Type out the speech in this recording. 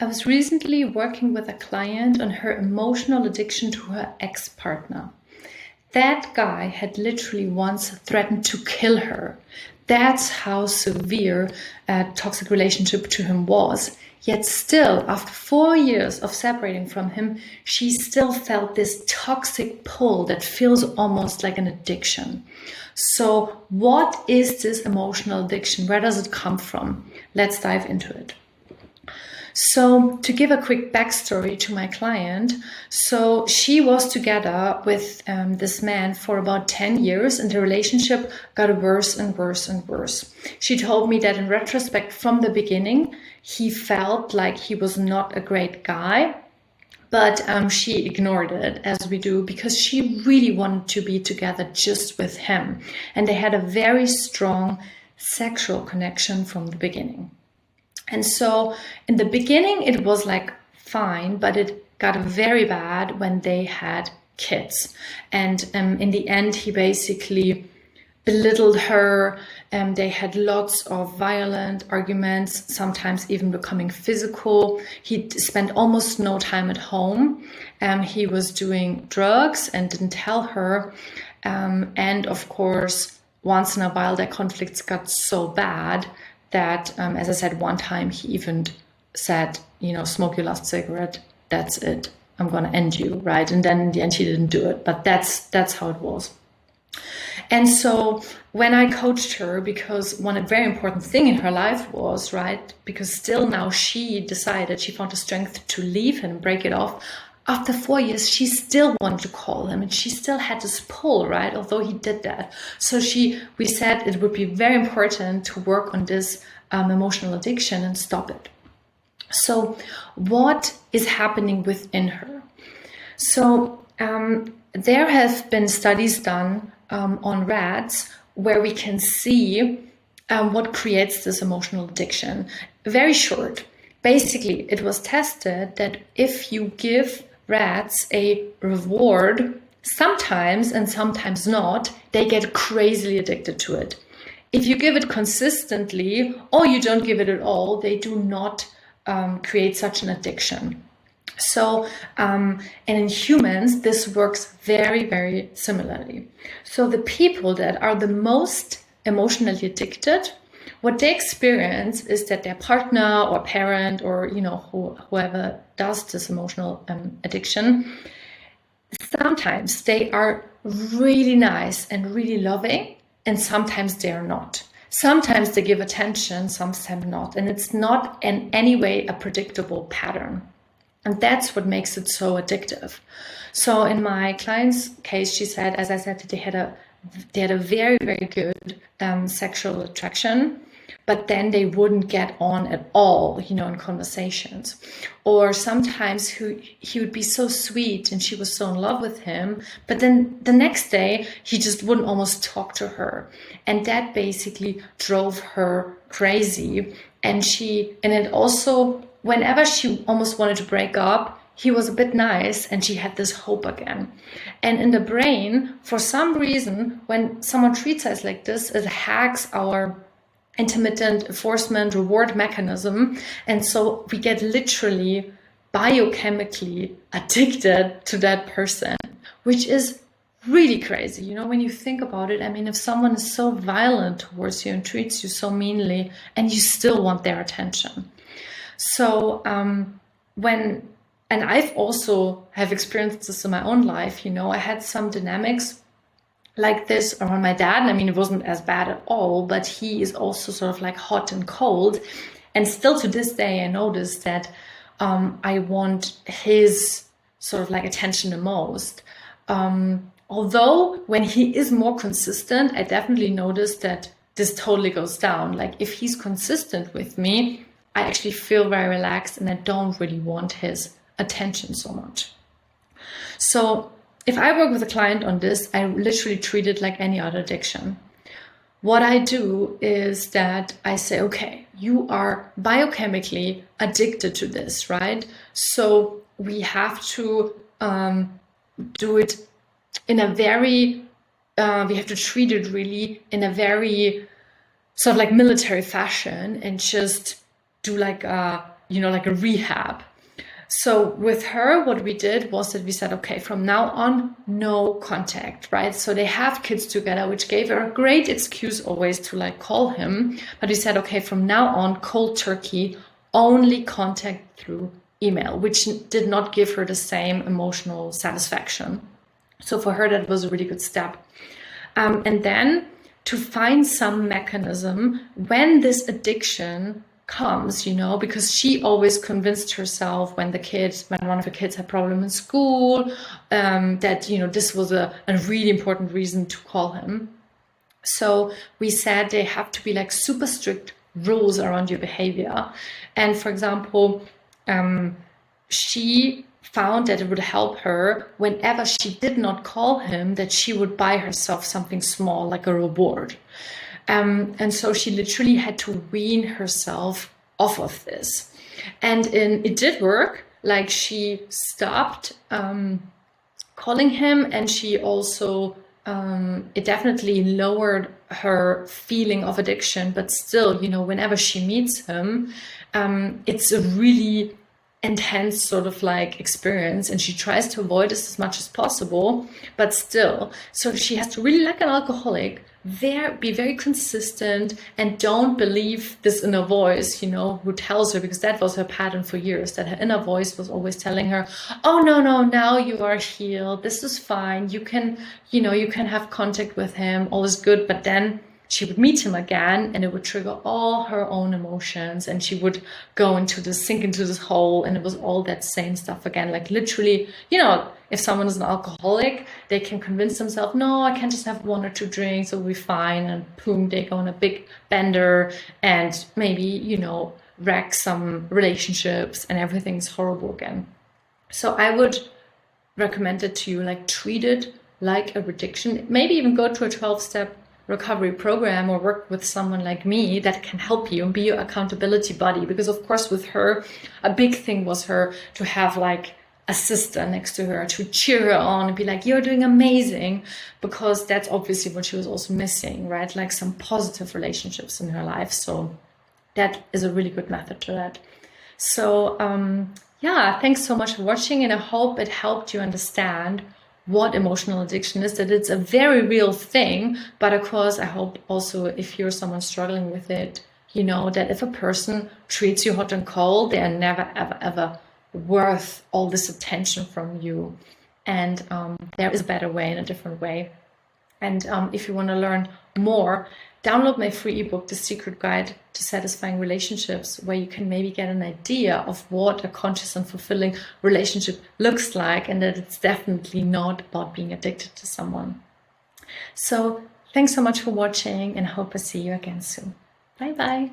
I was recently working with a client on her emotional addiction to her ex-partner. That guy had literally once threatened to kill her. That's how severe a toxic relationship to him was. Yet still, after 4 years of separating from him, she still felt this toxic pull that feels almost like an addiction. So what is this emotional addiction? Where does it come from? Let's dive into it. So to give a quick backstory to my client, so she was together with this man for about 10 years and the relationship got worse and worse and worse. She told me that in retrospect, from the beginning, he felt like he was not a great guy, but she ignored it, as we do, because she really wanted to be together just with him. And they had a very strong sexual connection from the beginning. And so in the beginning, it was like fine, but it got very bad when they had kids. And in the end, he basically belittled her. They had lots of violent arguments, sometimes even becoming physical. He spent almost no time at home. He was doing drugs and didn't tell her. And of course, once in a while, their conflicts got so bad that, as I said, one time he even said, smoke your last cigarette, that's it, I'm gonna end you, right? And then in the end he didn't do it, but that's how it was. And so when I coached her, because one very important thing in her life was, right, because still now she decided, she found the strength to leave him, break it off. After 4 years, she still wanted to call him and she still had this pull, right? Although he did that. So we said it would be very important to work on this emotional addiction and stop it. So what is happening within her? So there have been studies done on rats where we can see what creates this emotional addiction. Very short. Basically, it was tested that if you give rats a reward, sometimes and sometimes not, they get crazily addicted to it. If you give it consistently or you don't give it at all, they do not create such an addiction. So, and in humans, this works very, very similarly. So the people that are the most emotionally addicted, what they experience is that their partner or parent or whoever does this emotional addiction, sometimes they are really nice and really loving, and sometimes they are not. Sometimes they give attention, sometimes not, and it's not in any way a predictable pattern. And that's what makes it so addictive. So in my client's case, she said, as I said, they had a very, very good sexual attraction, but then they wouldn't get on at all, in conversations. Or sometimes he would be so sweet and she was so in love with him, but then the next day he just wouldn't almost talk to her. And that basically drove her crazy. And it also, whenever she almost wanted to break up, he was a bit nice and she had this hope again. And in the brain, for some reason, when someone treats us like this, it hacks our intermittent enforcement reward mechanism. And so we get literally biochemically addicted to that person, which is really crazy. When you think about it, if someone is so violent towards you and treats you so meanly and you still want their attention. So and I've also have experienced this in my own life, I had some dynamics like this around my dad. It wasn't as bad at all, but he is also sort of like hot and cold. And still to this day, I notice that I want his sort of like attention the most. Although when he is more consistent, I definitely notice that this totally goes down. Like if he's consistent with me, I actually feel very relaxed and I don't really want his attention so much. So if I work with a client on this, I literally treat it like any other addiction. What I do is that I say, okay, you are biochemically addicted to this, right? So we have to do it in a very, we have to treat it really in a very sort of like military fashion and just do like a like a rehab. So with her, what we did was that we said, okay, from now on, no contact, right? So they have kids together, which gave her a great excuse always to like call him. But we said, okay, from now on, cold turkey, only contact through email, which did not give her the same emotional satisfaction. So for her, that was a really good step. And then to find some mechanism when this addiction comes, because she always convinced herself when one of the kids had problem in school, that, this was a really important reason to call him. So we said they have to be like super strict rules around your behavior. And for example, she found that it would help her whenever she did not call him, that she would buy herself something small, like a reward. And so she literally had to wean herself off of this. And it did work. Like she stopped calling him, and she also, it definitely lowered her feeling of addiction. But still, whenever she meets him, it's a really intense sort of like experience, and she tries to avoid this as much as possible, but still. So she has to really, like an alcoholic, be very consistent, and don't believe this inner voice, who tells her, because that was her pattern for years, that her inner voice was always telling her, oh, no, now you are healed, this is fine, you can have contact with him, all is good. But then she would meet him again, and it would trigger all her own emotions, and she would sink into this hole, and it was all that same stuff again. Like literally, if someone is an alcoholic, they can convince themselves, no, I can just have 1 or 2 drinks, it'll be fine, and boom, they go on a big bender, and maybe, wreck some relationships, and everything's horrible again. So I would recommend it to you, like treat it like a addiction, maybe even go to a 12-step recovery program, or work with someone like me that can help you and be your accountability buddy. Because of course with her, a big thing was her to have like a sister next to her to cheer her on and be like, you're doing amazing, because that's obviously what she was also missing, right? Like some positive relationships in her life. So that is a really good method to that. So yeah, thanks so much for watching, and I hope it helped you understand what emotional addiction is, that it's a very real thing. But of course, I hope also, if you're someone struggling with it, that if a person treats you hot and cold, they are never, ever, ever worth all this attention from you. And there is a better way and a different way. And if you want to learn more, download my free ebook, The Secret Guide to Satisfying Relationships, where you can maybe get an idea of what a conscious and fulfilling relationship looks like, and that it's definitely not about being addicted to someone. So thanks so much for watching, and I hope I see you again soon. Bye bye.